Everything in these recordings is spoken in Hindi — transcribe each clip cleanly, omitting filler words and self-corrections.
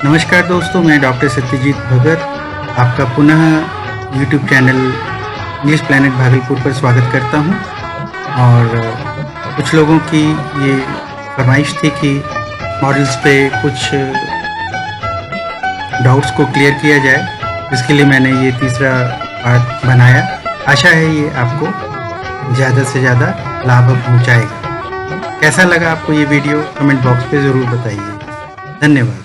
नमस्कार दोस्तों, मैं डॉक्टर सत्यजीत भगत आपका पुनः YouTube channel English planet Bhagalpur पर स्वागत करता हूं। और कुछ लोगों की ये फरमाइश थी कि मॉडल्स पे कुछ डाउट्स को क्लियर किया जाए, इसके लिए मैंने ये तीसरा पार्ट बनाया। आशा है ये आपको ज़्यादा से ज़्यादा लाभ पहुंचाएगा। कैसा लगा आपको ये वीडियो कमेंट बॉक्स पे ज़रूर बताइए। धन्यवाद।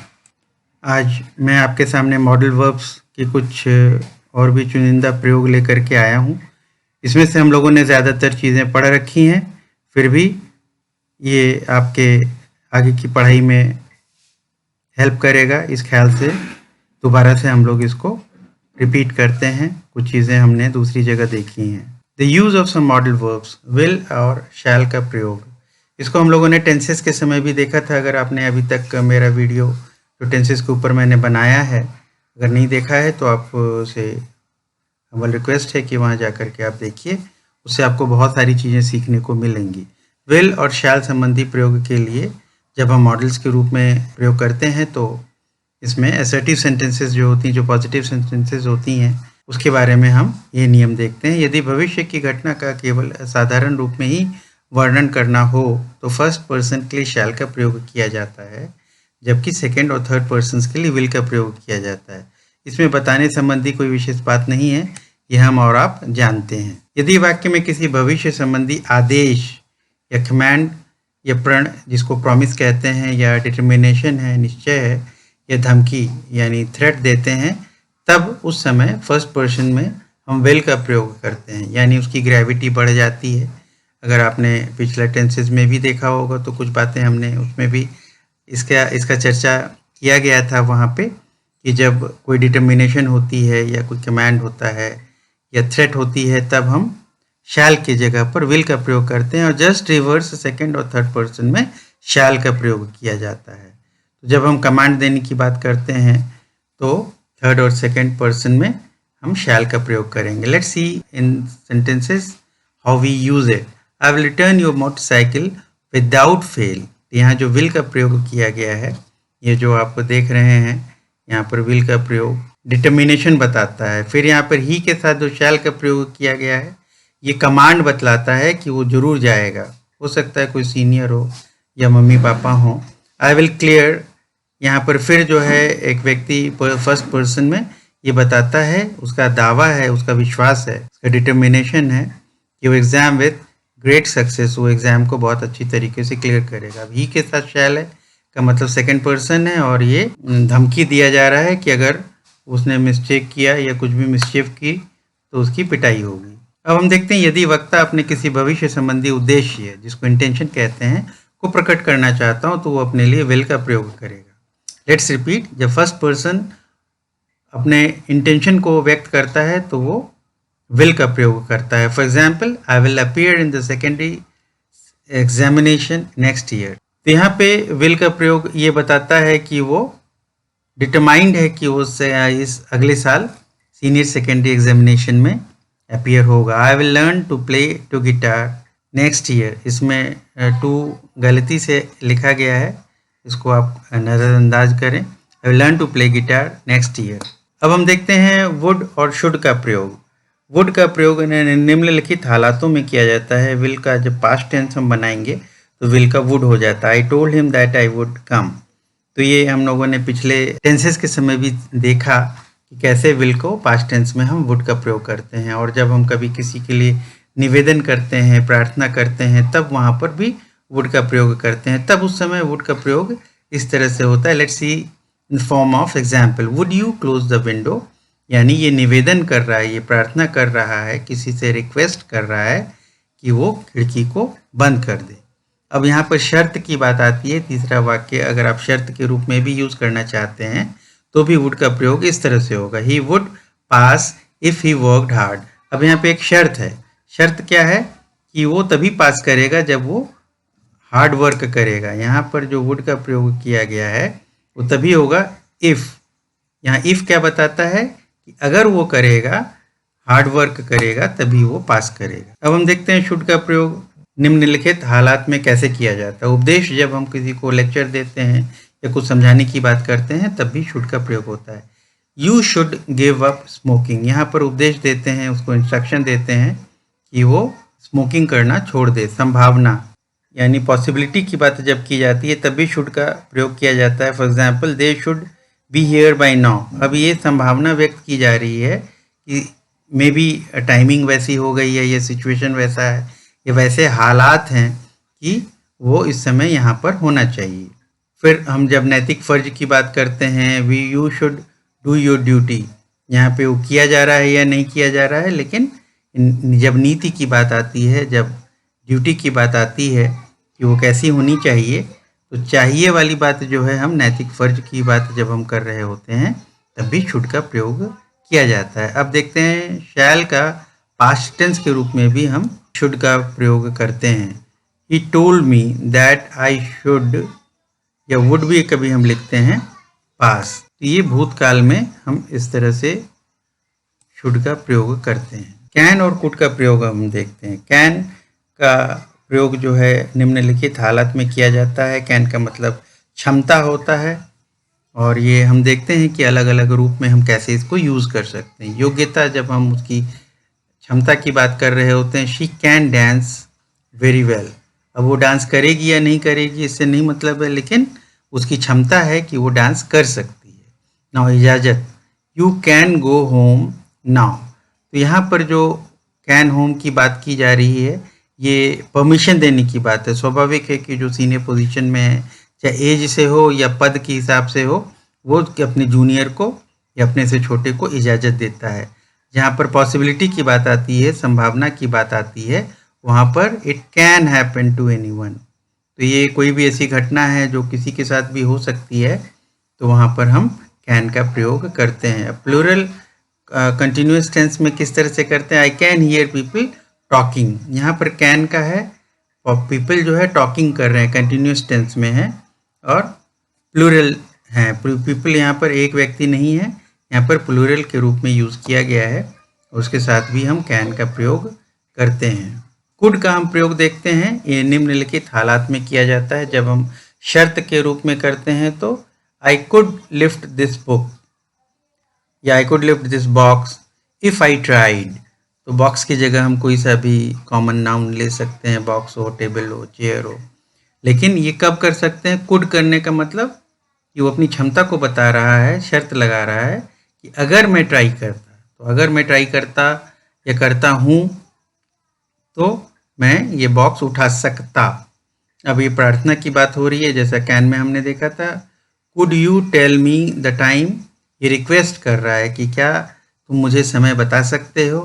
आज मैं आपके सामने मॉडल वर्ब्स के कुछ और भी चुनिंदा प्रयोग लेकर के आया हूँ। इसमें से हम लोगों ने ज़्यादातर चीज़ें पढ़ रखी हैं, फिर भी ये आपके आगे की पढ़ाई में हेल्प करेगा। इस ख्याल से दोबारा से हम लोग इसको रिपीट करते हैं। कुछ चीज़ें हमने दूसरी जगह देखी हैं। The use of some modal verbs, will और शैल का प्रयोग। इसको हम लोगों ने टेंसेस के समय भी देखा था। अगर आपने अभी तक मेरा वीडियो जो टेंसेस के ऊपर मैंने बनाया है अगर नहीं देखा है तो आपसे हमारी रिक्वेस्ट है कि वहाँ जा कर के आप देखिए, उससे आपको बहुत सारी चीज़ें सीखने को मिलेंगी। विल और शैल संबंधी प्रयोग के लिए जब हम मॉडल्स के रूप में प्रयोग करते हैं तो इसमें असर्टिव सेंटेंसेस जो होती हैं, जो पॉजिटिव सेंटेंसेस होती हैं, उसके बारे में हम ये नियम देखते हैं। यदि भविष्य की घटना का केवल साधारण रूप में ही वर्णन करना हो तो फर्स्ट पर्सन के लिए शैल का प्रयोग किया जाता है, जबकि सेकेंड और थर्ड पर्सन्स के लिए विल का प्रयोग किया जाता है। इसमें बताने संबंधी कोई विशेष बात नहीं है, यह हम और आप जानते हैं। यदि वाक्य में किसी भविष्य संबंधी आदेश या कमांड या प्रण, जिसको प्रॉमिस कहते हैं, या डिटर्मिनेशन है, निश्चय है, या धमकी यानी थ्रेट देते हैं, तब उस समय फर्स्ट पर्सन में हम विल का प्रयोग करते हैं, यानी उसकी ग्रेविटी बढ़ जाती है। अगर आपने पिछले टेंसेस में भी देखा होगा तो कुछ बातें हमने उसमें भी इसका चर्चा किया गया था वहाँ पे, कि जब कोई डिटर्मिनेशन होती है या कोई कमांड होता है या थ्रेट होती है तब हम शैल की जगह पर विल का प्रयोग करते हैं, और जस्ट रिवर्स सेकंड और थर्ड पर्सन में शैल का प्रयोग किया जाता है। तो जब हम कमांड देने की बात करते हैं तो थर्ड और सेकंड पर्सन में हम शैल का प्रयोग करेंगे। Let's see in sentences how we use it. I will return your motorcycle without fail. यहाँ जो विल का प्रयोग किया गया है, ये जो आप देख रहे हैं, यहाँ पर विल का प्रयोग डिटर्मिनेशन बताता है। फिर यहाँ पर ही के साथ जो शैल का प्रयोग किया गया है, ये कमांड बतलाता है कि वो जरूर जाएगा। हो सकता है कोई सीनियर हो या मम्मी पापा हो। आई विल क्लियर, यहाँ पर फिर जो है एक व्यक्ति फर्स्ट पर्सन में ये बताता है, उसका दावा है, उसका विश्वास है, उसका डिटर्मिनेशन है कि वो एग्जाम विथ ग्रेट सक्सेस, वो एग्जाम को बहुत अच्छी तरीके से क्लियर करेगा। अब ही के साथ शैल है का मतलब सेकंड पर्सन है, और ये धमकी दिया जा रहा है कि अगर उसने मिस्टेक किया या कुछ भी मिसचिफ की तो उसकी पिटाई होगी। अब हम देखते हैं, यदि वक्ता अपने किसी भविष्य संबंधी उद्देश्य, जिसको इंटेंशन कहते हैं, को प्रकट करना चाहता हूँ तो वो अपने लिए विल का प्रयोग करेगा। Let's repeat. जब फर्स्ट पर्सन अपने इंटेंशन को व्यक्त करता है तो वो विल का प्रयोग करता है। For example, I will appear in the secondary examination next year. तो यहाँ पे विल का प्रयोग ये बताता है कि वो डिटरमाइंड है कि वो इस अगले साल सीनियर सेकेंडरी एग्जामिनेशन में अपीयर होगा। I will learn to play to guitar next year. इसमें टू गलती से लिखा गया है, इसको आप नज़रअंदाज करें। I will learn to play guitar next year. अब हम देखते हैं वुड और शुड का प्रयोग। वुड का प्रयोग निम्नलिखित हालातों में किया जाता है। विल का जब पास्ट टेंस हम बनाएंगे तो विल का वुड हो जाता है। I told him that I would come. तो ये हम लोगों ने पिछले टेंसेस के समय भी देखा कि कैसे विल को पास्ट टेंस में हम वुड का प्रयोग करते हैं। और जब हम कभी किसी के लिए निवेदन करते हैं, प्रार्थना करते हैं, तब वहाँ पर भी वुड का प्रयोग करते हैं। तब उस समय वुड का प्रयोग इस तरह से होता है। Let's see in form of example. Would you close the window, यानी ये निवेदन कर रहा है, ये प्रार्थना कर रहा है, किसी से रिक्वेस्ट कर रहा है कि वो खिड़की को बंद कर दे। अब यहाँ पर शर्त की बात आती है। तीसरा वाक्य अगर आप शर्त के रूप में भी यूज़ करना चाहते हैं तो भी वुड का प्रयोग इस तरह से होगा। He would pass if he worked hard. अब यहाँ पे एक शर्त है। शर्त क्या है कि वो तभी पास करेगा जब वो हार्ड वर्क करेगा। यहाँ पर जो वुड का प्रयोग किया गया है वो तभी होगा इफ़। यहाँ इफ़ क्या बताता है कि अगर वो करेगा, हार्ड वर्क करेगा, तभी वो पास करेगा। अब हम देखते हैं शुड का प्रयोग निम्नलिखित हालात में कैसे किया जाता है। उपदेश, जब हम किसी को लेक्चर देते हैं या कुछ समझाने की बात करते हैं तब भी शुड का प्रयोग होता है। You should give up smoking, यहाँ पर उपदेश देते हैं, उसको इंस्ट्रक्शन देते हैं कि वो स्मोकिंग करना छोड़ दे। संभावना यानी पॉसिबिलिटी की बात जब की जाती है तब भी शुड का प्रयोग किया जाता है। For example, they should be here bye now. अब ये संभावना व्यक्त की जा रही है कि मे बी टाइमिंग वैसी हो गई है, ये सिचुएशन वैसा है, ये वैसे हालात हैं कि वो इस समय यहाँ पर होना चाहिए। फिर हम जब नैतिक फर्ज की बात करते हैं, we you should do your duty, यहाँ पे वो किया जा रहा है या नहीं किया जा रहा है, लेकिन जब नीति की बात आती है, जब ड्यूटी की बात आती है कि वो कैसी होनी चाहिए, तो चाहिए वाली बात जो है, हम नैतिक फर्ज की बात जब हम कर रहे होते हैं तब भी शुड का प्रयोग किया जाता है। अब देखते हैं शैल का पास्ट टेंस के रूप में भी हम शुड का प्रयोग करते हैं। He told me that I should, या वुड भी कभी हम लिखते हैं पास, तो ये भूतकाल में हम इस तरह से शुड का प्रयोग करते हैं। कैन और कुड का प्रयोग हम देखते हैं। कैन का प्रयोग जो है निम्नलिखित हालत में किया जाता है। कैन का मतलब क्षमता होता है, और ये हम देखते हैं कि अलग अलग रूप में हम कैसे इसको यूज़ कर सकते हैं। योग्यता, जब हम उसकी क्षमता की बात कर रहे होते हैं, she can dance very well. अब वो डांस करेगी या नहीं करेगी इससे नहीं मतलब है, लेकिन उसकी क्षमता है कि वो डांस कर सकती है। नाउ इजाज़त, you can go home now. तो यहाँ पर जो कैन होम की बात की जा रही है, ये परमिशन देने की बात है। स्वाभाविक है कि जो सीनियर पोजीशन में है, चाहे एज से हो या पद के हिसाब से हो, वो अपने जूनियर को या अपने से छोटे को इजाज़त देता है। जहाँ पर पॉसिबिलिटी की बात आती है, संभावना की बात आती है, वहाँ पर it can happen to anyone. तो ये कोई भी ऐसी घटना है जो किसी के साथ भी हो सकती है, तो वहाँ पर हम कैन का प्रयोग करते हैं। प्लूरल कंटिन्यूस टेंस में किस तरह से करते हैं? I can hear people talking. यहाँ पर कैन का है और पीपल जो है टॉकिंग कर रहे हैं, कंटिन्यूस टेंस में है, और प्लूरल है। पीपल यहाँ पर एक व्यक्ति नहीं है, यहाँ पर प्लूरल के रूप में यूज़ किया गया है, उसके साथ भी हम कैन का प्रयोग करते हैं। कुड का हम प्रयोग देखते हैं। ये निम्नलिखित हालात में किया जाता है। जब हम शर्त के रूप में करते हैं तो I could lift this book, या I could lift this box if I tried. तो बॉक्स की जगह हम कोई सा भी कॉमन नाउन ले सकते हैं, बॉक्स हो, टेबल हो, चेयर हो। लेकिन ये कब कर सकते हैं? कुड करने का मतलब कि वो अपनी क्षमता को बता रहा है, शर्त लगा रहा है कि अगर मैं ट्राई करता, तो अगर मैं ट्राई करता या करता हूँ तो मैं ये बॉक्स उठा सकता। अब ये प्रार्थना की बात हो रही है, जैसा कैन में हमने देखा था। Could you tell me the time, ये रिक्वेस्ट कर रहा है कि क्या तुम मुझे समय बता सकते हो,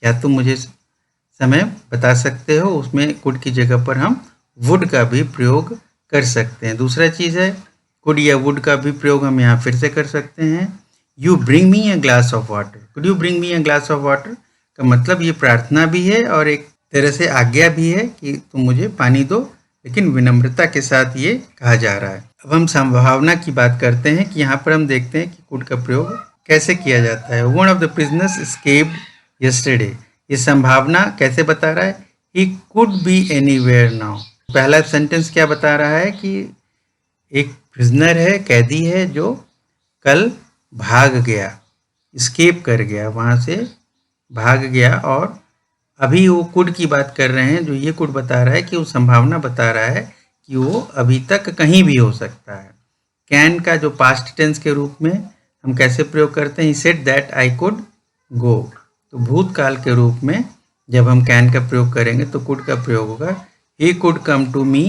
क्या तुम मुझे समय बता सकते हो। उसमें कुड की जगह पर हम वुड का भी प्रयोग कर सकते हैं। दूसरा चीज़ है, कुड या वुड का भी प्रयोग हम यहाँ फिर से कर सकते हैं। You bring me a glass of water, could you bring me a glass of water का मतलब ये प्रार्थना भी है और एक तरह से आज्ञा भी है कि तुम मुझे पानी दो, लेकिन विनम्रता के साथ ये कहा जा रहा है। अब हम संभावना की बात करते हैं कि यहाँ पर हम देखते हैं कि कुड का प्रयोग कैसे किया जाता है। One of the prisoners escaped yesterday, ये संभावना कैसे बता रहा है? He could be anywhere now. पहला सेंटेंस क्या बता रहा है कि एक प्रिजनर है, कैदी है, जो कल भाग गया, एस्केप कर गया, वहाँ से भाग गया, और अभी वो कुड की बात कर रहे हैं। जो ये कुड बता रहा है कि वो संभावना बता रहा है कि वो अभी तक कहीं भी हो सकता है। कैन का जो पास्ट टेंस के रूप में हम कैसे प्रयोग करते हैं? He said that I could go. तो भूतकाल के रूप में जब हम कैन का प्रयोग करेंगे तो कुड का प्रयोग होगा he could come to me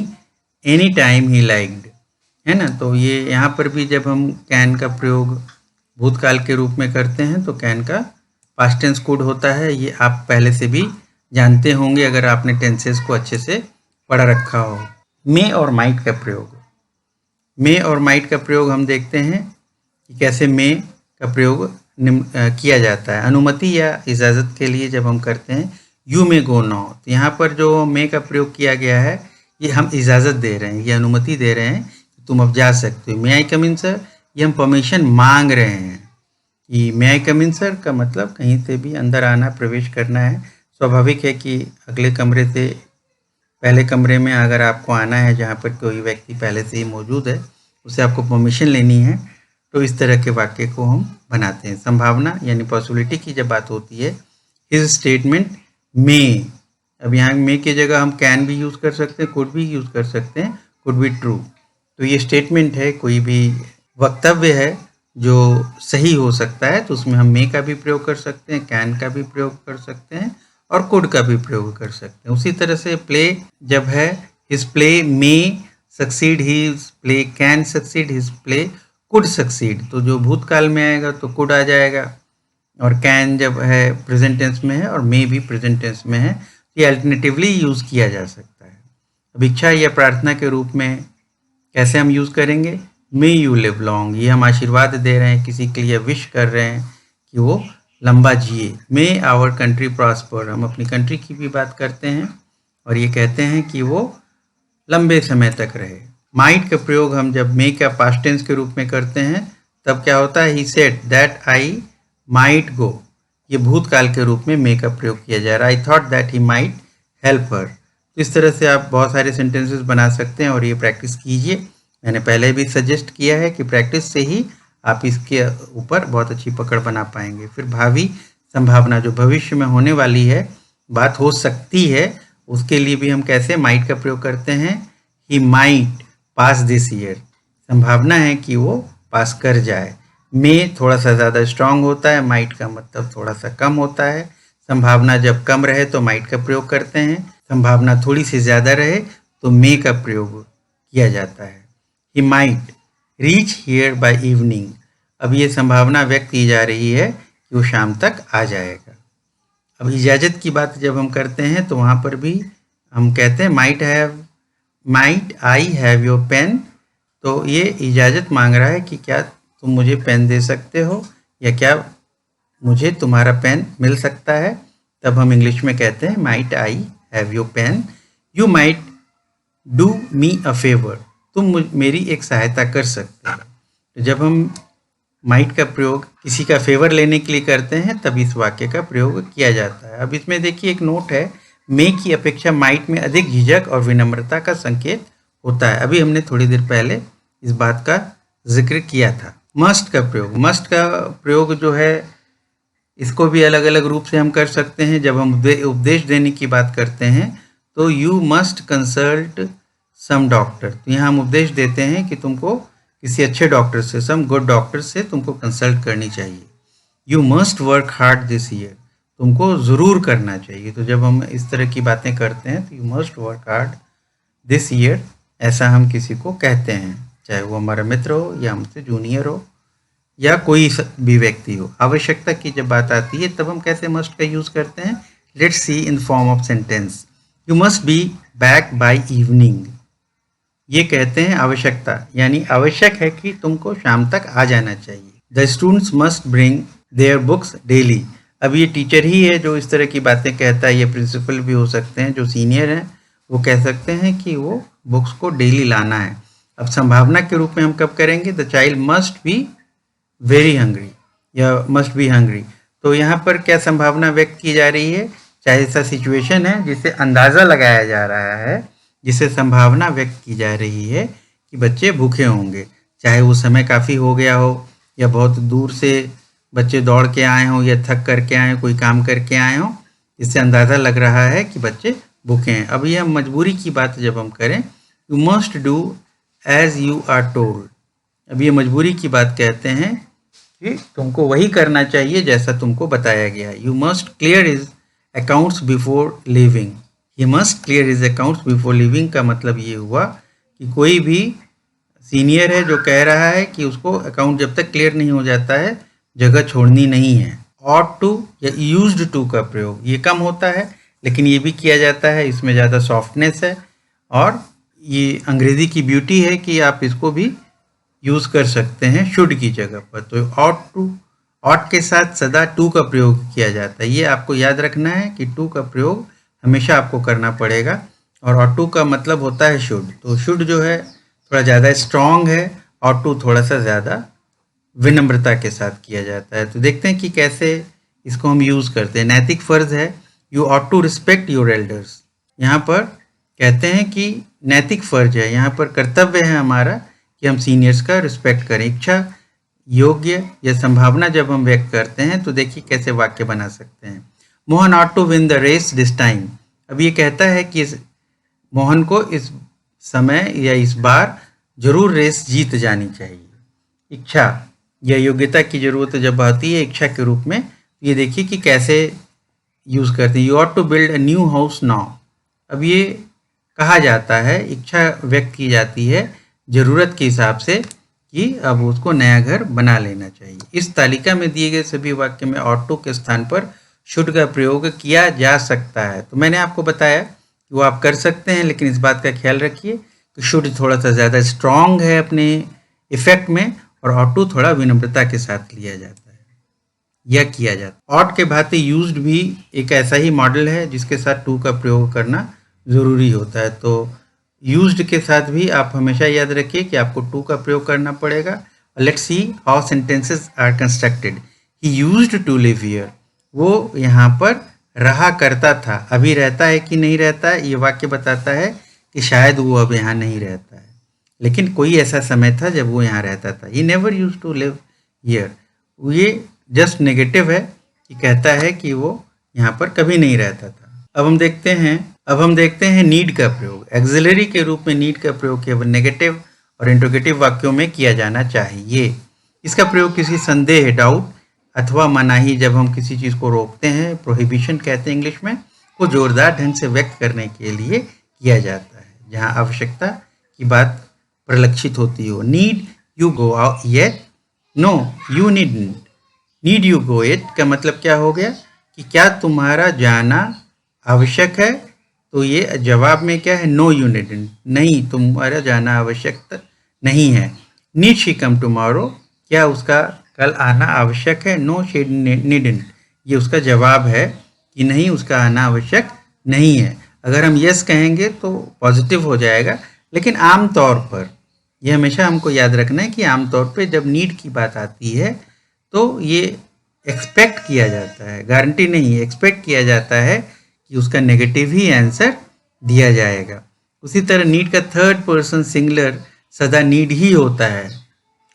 any time he liked, है ना। तो ये यहाँ पर भी जब हम कैन का प्रयोग भूतकाल के रूप में करते हैं तो कैन का पास्ट टेंस कुड होता है। ये आप पहले से भी जानते होंगे अगर आपने टेंसेस को अच्छे से पढ़ रखा हो। मे और माइट का प्रयोग, मे और माइट का प्रयोग हम देखते हैं कि कैसे मे का प्रयोग किया जाता है। अनुमति या इजाज़त के लिए जब हम करते हैं यू मे गो नाउ, तो यहाँ पर जो मे का प्रयोग किया गया है ये हम इजाज़त दे रहे हैं, ये अनुमति दे रहे हैं कि तुम अब जा सकते हो। मे आई कम इन सर, ये हम परमिशन मांग रहे हैं कि मे आई कम इन सर का मतलब कहीं से भी अंदर आना, प्रवेश करना है। स्वाभाविक है कि अगले कमरे से पहले कमरे में अगर आपको आना है जहाँ पर कोई व्यक्ति पहले से ही मौजूद है, उससे आपको परमिशन लेनी है, तो इस तरह के वाक्य को हम बनाते हैं। संभावना यानी पॉसिबिलिटी की जब बात होती है, हिज स्टेटमेंट मे, अब यहाँ मे की जगह हम कैन भी यूज़ कर सकते हैं, कुड भी यूज़ कर सकते हैं, कुड बी ट्रू। तो ये स्टेटमेंट है, कोई भी वक्तव्य है जो सही हो सकता है, तो उसमें हम मे का भी प्रयोग कर सकते हैं, कैन का भी प्रयोग कर सकते हैं और कुड का भी प्रयोग कर सकते हैं। उसी तरह से प्ले जब है, his play may succeed, his play can succeed, his play could succeed, तो जो भूतकाल में आएगा तो कुड आ जाएगा, और कैन जब है प्रेजेंट टेंस में है और मे भी प्रेजेंट टेंस में है, तो ये अल्टरनेटिवली यूज़ किया जा सकता है। अब इच्छा या प्रार्थना के रूप में कैसे हम यूज़ करेंगे? मे यू लिव लॉन्ग, ये हम आशीर्वाद दे रहे हैं, किसी के लिए विश कर रहे हैं कि वो लंबा जिए। मे आवर कंट्री प्रॉस्पर, हम अपनी कंट्री की भी बात करते हैं और ये कहते हैं कि वो लंबे समय तक रहे। माइट का प्रयोग हम जब मे का पास्ट टेंस के रूप में करते हैं तब क्या होता है? He said that I might go, ये भूतकाल के रूप में मे का प्रयोग किया जा रहा है। I thought that he might help her. तो इस तरह से आप बहुत सारे सेंटेंसेस बना सकते हैं और ये प्रैक्टिस कीजिए। मैंने पहले भी सजेस्ट किया है कि प्रैक्टिस से ही आप इसके ऊपर बहुत अच्छी पकड़ बना पाएंगे। फिर भावी संभावना, जो भविष्य में होने वाली है, बात हो सकती है, उसके लिए भी हम कैसे माइट का प्रयोग करते हैं? He might pass this year, संभावना है कि वो पास कर जाए। मे थोड़ा सा ज़्यादा स्ट्रांग होता है, माइट का मतलब थोड़ा सा कम होता है। संभावना जब कम रहे तो माइट का प्रयोग करते हैं, संभावना थोड़ी सी ज़्यादा रहे तो मे का प्रयोग किया जाता है। He might reach here by evening, अब ये संभावना व्यक्त की जा रही है कि वो शाम तक आ जाएगा। अब इजाज़त की बात जब हम करते हैं तो वहाँ पर भी हम कहते हैं might I have your pen, तो ये इजाज़त मांग रहा है कि क्या तुम मुझे पेन दे सकते हो या क्या मुझे तुम्हारा पेन मिल सकता है। तब हम इंग्लिश में कहते हैं might I have your pen, you might do me a favour, तुम मेरी एक सहायता कर सकते हो। तो जब हम माइट का प्रयोग किसी का फेवर लेने के लिए करते हैं तब इस वाक्य का प्रयोग किया जाता है। अब इसमें देखिए एक नोट है, मे की अपेक्षा माइट में अधिक झिझक और विनम्रता का संकेत होता है। अभी हमने थोड़ी देर पहले इस बात का जिक्र किया था। मस्ट का प्रयोग, मस्ट का प्रयोग जो है इसको भी अलग अलग रूप से हम कर सकते हैं। जब हम उपदेश देने की बात करते हैं तो you must consult some doctor, तो यहाँ हम उपदेश देते हैं कि तुमको किसी अच्छे डॉक्टर से, सम गुड डॉक्टर से तुमको कंसल्ट करनी चाहिए। You must work hard this year, तुमको ज़रूर करना चाहिए। तो जब हम इस तरह की बातें करते हैं तो you must work hard this year, ऐसा हम किसी को कहते हैं, चाहे वो हमारा मित्र हो या हमसे जूनियर हो या कोई भी व्यक्ति हो। आवश्यकता की जब बात आती है तब हम कैसे मस्ट का यूज़ करते हैं? Let's see in form of sentence, you must be back by evening, ये कहते हैं आवश्यकता, यानी आवश्यक है कि तुमको शाम तक आ जाना चाहिए। The students must bring their books daily, अब ये टीचर ही है जो इस तरह की बातें कहता है, ये प्रिंसिपल भी हो सकते हैं, जो सीनियर हैं वो कह सकते हैं कि वो बुक्स को डेली लाना है। अब संभावना के रूप में हम कब करेंगे? The child must be very hungry या मस्ट बी हंग्री, तो यहाँ पर क्या संभावना व्यक्त की जा रही है? चाहे ऐसा सिचुएशन है जिसे अंदाज़ा लगाया जा रहा है, जिसे संभावना व्यक्त की जा रही है कि बच्चे भूखे होंगे, चाहे वो समय काफ़ी हो गया हो या बहुत दूर से बच्चे दौड़ के आए हों या थक करके आए, कोई काम करके आए हों, इससे अंदाज़ा लग रहा है कि बच्चे भूखे हैं। अब यह मजबूरी की बात जब हम करें, you must do as you are told, अब ये मजबूरी की बात कहते हैं कि तुमको वही करना चाहिए जैसा तुमको बताया गया है। You must clear his accounts before living, he must clear his accounts before living का मतलब ये हुआ कि कोई भी सीनियर है जो कह रहा है कि उसको अकाउंट जब तक क्लियर नहीं हो जाता है जगह छोड़नी नहीं है। ऑट टू या यूज्ड टू का प्रयोग ये कम होता है, लेकिन ये भी किया जाता है, इसमें ज़्यादा सॉफ्टनेस है और ये अंग्रेज़ी की ब्यूटी है कि आप इसको भी यूज़ कर सकते हैं शुड की जगह पर। तो ऑट के साथ सदा टू का प्रयोग किया जाता है, ये आपको याद रखना है कि टू का प्रयोग हमेशा आपको करना पड़ेगा। और ऑट टू का मतलब होता है शुड, तो शुड जो है थोड़ा ज़्यादा स्ट्रॉन्ग है, ऑट टू थोड़ा सा ज़्यादा विनम्रता के साथ किया जाता है। तो देखते हैं कि कैसे इसको हम यूज़ करते हैं। नैतिक फ़र्ज़ है, you ought to respect your elders, यहाँ पर कहते हैं कि नैतिक फ़र्ज है, यहाँ पर कर्तव्य है हमारा कि हम सीनियर्स का रिस्पेक्ट करें। इच्छा, योग्य या संभावना जब हम व्यक्त करते हैं तो देखिए कैसे वाक्य बना सकते हैं। Mohan ought to win the race this time. अब ये कहता है कि मोहन को इस समय या इस बार जरूर रेस जीत जानी चाहिए। इच्छा या योग्यता की जरूरत जब आती है इच्छा के रूप में, ये देखिए कि कैसे यूज करते हैं। You ought to build a new house now. अब ये कहा जाता है, इच्छा व्यक्त की जाती है जरूरत के हिसाब से कि अब उसको नया घर बना लेना चाहिए। इस तालिका में दिए गए सभी वाक्य में ऑट टू के स्थान पर शुड का प्रयोग किया जा सकता है। तो मैंने आपको बताया कि वो आप कर सकते हैं, लेकिन इस बात का ख्याल रखिए कि शुड थोड़ा सा ज़्यादा स्ट्रॉन्ग है अपने इफेक्ट में, और ऑट टू थोड़ा विनम्रता के साथ लिया जाता है या किया जाता है। ऑट के भांति यूज्ड भी एक ऐसा ही मॉडल है जिसके साथ टू का प्रयोग करना ज़रूरी होता है। तो यूज्ड के साथ भी आप हमेशा याद रखिए कि आपको टू का प्रयोग करना पड़ेगा। Let's see how sentences are constructed. He used to live here. वो यहाँ पर रहा करता था। अभी रहता है कि नहीं रहता है, ये वाक्य बताता है कि शायद वो अब यहाँ नहीं रहता है, लेकिन कोई ऐसा समय था जब वो यहाँ रहता था। He never use to live here. ये जस्ट नेगेटिव है कि कहता है कि वो यहाँ पर कभी नहीं रहता था। अब हम देखते हैं नीड का प्रयोग। एक्सिलरी के रूप में नीड का प्रयोग केवल नेगेटिव और इंट्रोगेटिव वाक्यों में किया जाना चाहिए। इसका प्रयोग किसी संदेह, डाउट अथवा मनाही, जब हम किसी चीज़ को रोकते हैं, प्रोहिबिशन कहते हैं इंग्लिश में, को जोरदार ढंग से व्यक्त करने के लिए किया जाता है, जहाँ आवश्यकता की बात परिलक्षित होती हो। Need you go yet? No you needn't. Need you go it का मतलब क्या हो गया कि क्या तुम्हारा जाना आवश्यक है? तो ये जवाब में क्या है? नो यू नीडंट, नहीं तुम्हारा जाना आवश्यक नहीं है। नीड शी कम टुमारो, क्या उसका कल आना आवश्यक है? नो शी नीडंट, ये उसका जवाब है कि नहीं उसका आना आवश्यक नहीं है। अगर हम यस कहेंगे तो पॉजिटिव हो जाएगा, लेकिन आम तौर पर ये हमेशा हमको याद रखना है कि आम तौर पे जब नीड की बात आती है तो ये एक्सपेक्ट किया जाता है, गारंटी नहीं, एक्सपेक्ट किया जाता है कि उसका नेगेटिव ही आंसर दिया जाएगा। उसी तरह नीड का थर्ड पर्सन सिंगुलर सदा नीड ही होता है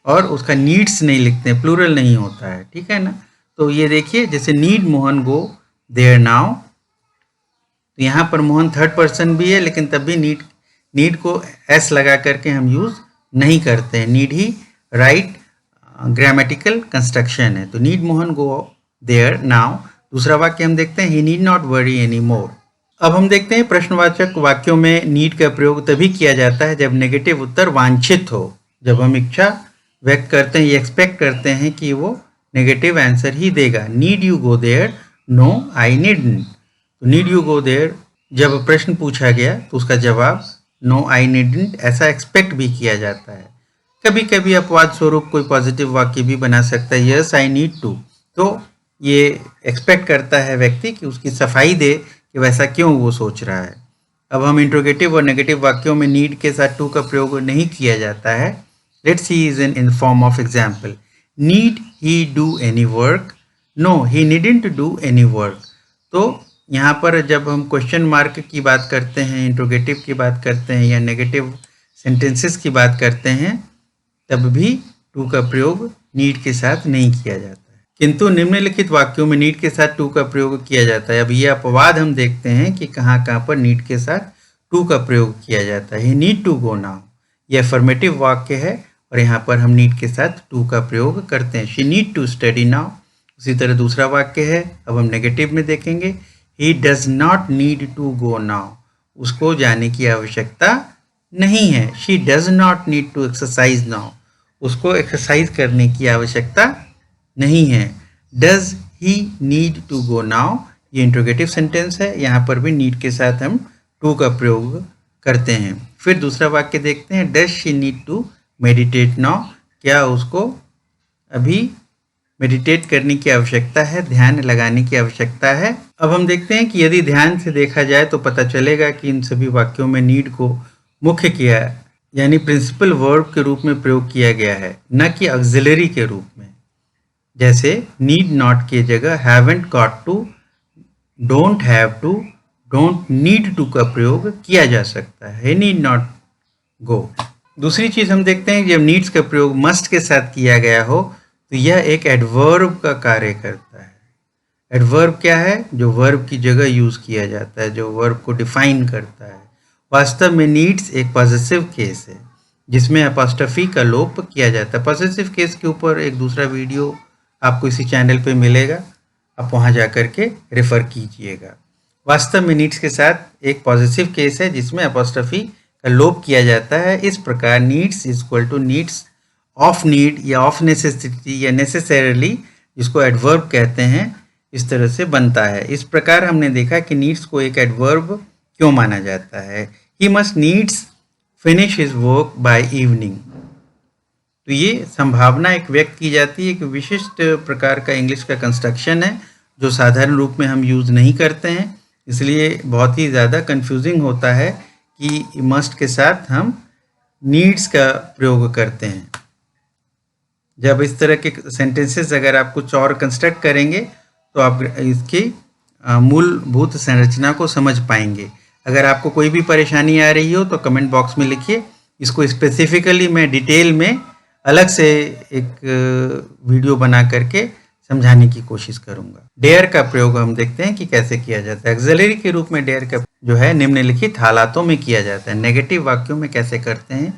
और उसका नीड्स नहीं लिखते हैं, प्लूरल नहीं होता है, ठीक है ना। तो ये देखिए जैसे need Mohan go there now, तो यहाँ पर मोहन थर्ड पर्सन भी है, लेकिन तब भी नीड को एस लगा करके हम यूज़ नहीं करते हैं। Need he right grammatical construction है। तो need Mohan go there now. दूसरा वाक्य हम देखते हैं, he need not worry any more. अब हम देखते हैं प्रश्नवाचक वाक्यों में नीड का प्रयोग तभी किया जाता है जब नेगेटिव उत्तर वांछित हो। जब हम इच्छा व्यक्त करते हैं, ये एक्सपेक्ट करते हैं कि वो नेगेटिव आंसर ही देगा। Need you go there? No I needn't. तो नीड यू गो देयर जब प्रश्न पूछा गया तो उसका जवाब नो आई नीडंट ऐसा एक्सपेक्ट भी किया जाता है। कभी कभी अपवाद स्वरूप कोई पॉजिटिव वाक्य भी बना सकता है, यस आई नीड टू। तो ये एक्सपेक्ट करता है व्यक्ति कि उसकी सफाई दे कि वैसा क्यों वो सोच रहा है। अब हम इंट्रोगेटिव और नेगेटिव वाक्यों में नीड के साथ टू का प्रयोग नहीं किया जाता है। Let's see is in form of example. Need he do any work? No he needn't do any work. तो यहाँ पर जब हम क्वेश्चन मार्क की बात करते हैं, इंट्रोगेटिव की बात करते हैं या नेगेटिव सेंटेंसेस की बात करते हैं, तब भी टू का प्रयोग नीड के साथ नहीं किया जाता है, किंतु निम्नलिखित वाक्यों में नीड के साथ टू का प्रयोग किया जाता है। अब ये अपवाद हम देखते हैं कि कहाँ कहाँ पर नीड के साथ टू का प्रयोग किया जाता है। ही नीड टू गो नाउ, यह अफर्मेटिव वाक्य है और यहाँ पर हम नीड के साथ टू का प्रयोग करते हैं। She need to study now. उसी तरह दूसरा वाक्य है, अब हम नेगेटिव में देखेंगे, he does not need to go now, उसको जाने की आवश्यकता नहीं है। She does not need to exercise now, उसको एक्सरसाइज करने की आवश्यकता नहीं है। Does he need to go now, ये इंट्रोगेटिव सेंटेंस है, यहाँ पर भी नीड के साथ हम टू का प्रयोग करते हैं। फिर दूसरा वाक्य देखते हैं, does she need to meditate now, क्या उसको अभी मेडिटेट करने की आवश्यकता है, ध्यान लगाने की आवश्यकता है। अब हम देखते हैं कि यदि ध्यान से देखा जाए तो पता चलेगा कि इन सभी वाक्यों में नीड को मुख्य किया यानी प्रिंसिपल वर्ब के रूप में प्रयोग किया गया है, न कि ऑक्सिलरी के रूप में। जैसे नीड नॉट की जगह haven't got to, don't have to, don't need to का प्रयोग किया जा सकता है। Need not go. दूसरी चीज़ हम देखते हैं जब नीड्स का प्रयोग मस्ट के साथ किया गया हो तो यह एक एडवर्ब का कार्य करता है। एडवर्ब क्या है? जो वर्ब की जगह यूज़ किया जाता है, जो वर्ब को डिफाइन करता है। वास्तव में नीड्स एक पॉसेसिव केस है जिसमें अपॉस्ट्रोफी का लोप किया जाता है। पॉसेसिव केस के ऊपर एक दूसरा वीडियो आपको इसी चैनल पे मिलेगा, आप वहाँ जा कर के रेफर कीजिएगा। वास्तव में नीड्स के साथ एक पॉसेसिव केस है जिसमें अपॉस्ट्रोफी का लोप किया जाता है। इस प्रकार needs is equal to needs of need या ऑफ नेसेसिटी या नेसेसरली, जिसको एडवर्ब कहते हैं, इस तरह से बनता है। इस प्रकार हमने देखा कि नीड्स को एक एडवर्ब क्यों माना जाता है। He must needs finish his work by evening. तो ये संभावना एक व्यक्त की जाती है कि विशिष्ट प्रकार का इंग्लिश का कंस्ट्रक्शन है जो साधारण रूप में हम यूज़ नहीं करते हैं, इसलिए बहुत ही ज़्यादा कंफ्यूजिंग होता है कि मस्ट के साथ हम नीड्स का प्रयोग करते हैं। जब इस तरह के सेंटेंसेस अगर आप कुछ और कंस्ट्रक्ट करेंगे तो आप इसकी मूलभूत संरचना को समझ पाएंगे। अगर आपको कोई भी परेशानी आ रही हो तो कमेंट बॉक्स में लिखिए, इसको स्पेसिफिकली मैं डिटेल में अलग से एक वीडियो बना करके समझाने की कोशिश करूंगा। डेयर का प्रयोग हम देखते हैं कि कैसे किया जाता है। एक्सिलरी के रूप में डेयर का जो है निम्नलिखित हालातों में किया जाता है। नेगेटिव वाक्यों में कैसे करते हैं?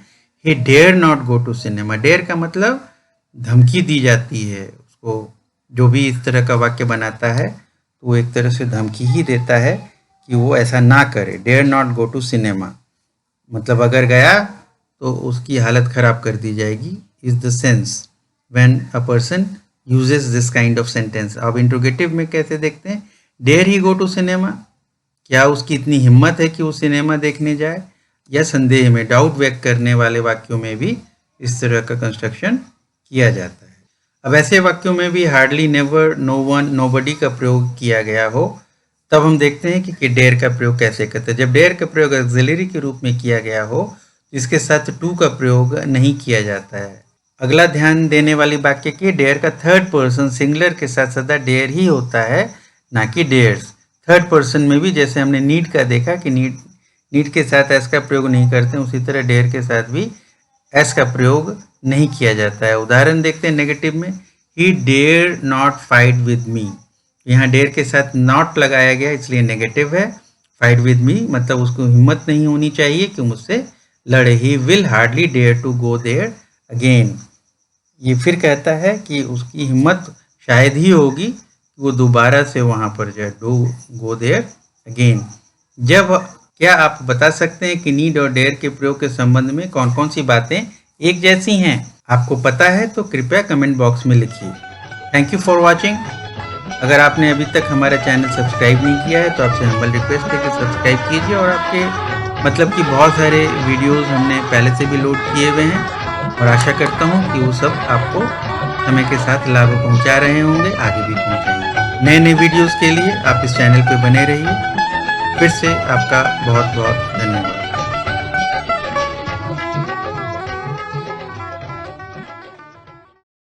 He dare not go to cinema. Dare का मतलब धमकी दी जाती है उसको। जो भी इस तरह का वाक्य बनाता है तो वो एक तरह से धमकी ही देता है कि वो ऐसा ना करे। Dare not go to cinema मतलब अगर गया तो उसकी हालत खराब कर दी जाएगी। Is the sense when a person uses this kind of sentence. अब इंट्रोगेटिव में कैसे देखते हैं? Dare he go to cinema, क्या उसकी इतनी हिम्मत है कि वो सिनेमा देखने जाए? या संदेह में, डाउट व्यक्त करने वाले वाक्यों में भी इस तरह का कंस्ट्रक्शन किया जाता है। अब ऐसे वाक्यों में भी hardly, never, no one, nobody का प्रयोग किया गया हो तब हम देखते हैं कि डेयर का प्रयोग कैसे करते हैं। जब डेयर का प्रयोग ऑक्सिलरी के रूप में किया गया हो तो इसके साथ टू का प्रयोग नहीं किया जाता है। अगला ध्यान देने वाली वाक्य की, डेयर का थर्ड पर्सन सिंगुलर के साथ सदा डेयर ही होता है, ना कि डेयर्स। थर्ड पर्सन में भी जैसे हमने नीड का देखा कि नीड के साथ एस का प्रयोग नहीं करते, उसी तरह डेयर के साथ भी एस का प्रयोग नहीं किया जाता है। उदाहरण देखते हैं नेगेटिव में, he dare not fight with me. यहाँ डेयर के साथ नॉट लगाया गया इसलिए नेगेटिव है। फाइट विद मी मतलब उसको हिम्मत नहीं होनी चाहिए कि मुझसे लड़े। He will hardly dare to go there again. ये फिर कहता है कि उसकी हिम्मत शायद ही होगी कि वो दोबारा से वहाँ पर जाए। Do go there again. जब क्या आप बता सकते हैं कि नीड और डेयर के प्रयोग के संबंध में कौन कौन सी बातें एक जैसी हैं? आपको पता है तो कृपया कमेंट बॉक्स में लिखिए। Thank you for watching. अगर आपने अभी तक हमारा चैनल सब्सक्राइब नहीं किया है तो आपसे हम्बल रिक्वेस्ट है कि सब्सक्राइब कीजिए। और आपके मतलब कि बहुत सारे वीडियोस हमने पहले से भी लोड किए हुए हैं और आशा करता हूँ कि वो सब आपको समय के साथ लाभ पहुँचा रहे होंगे, आगे भी पहुँचाएंगे। नए नए वीडियोज़ के लिए आप इस चैनल पर बने रहिए। फिर से आपका बहुत बहुत धन्यवाद।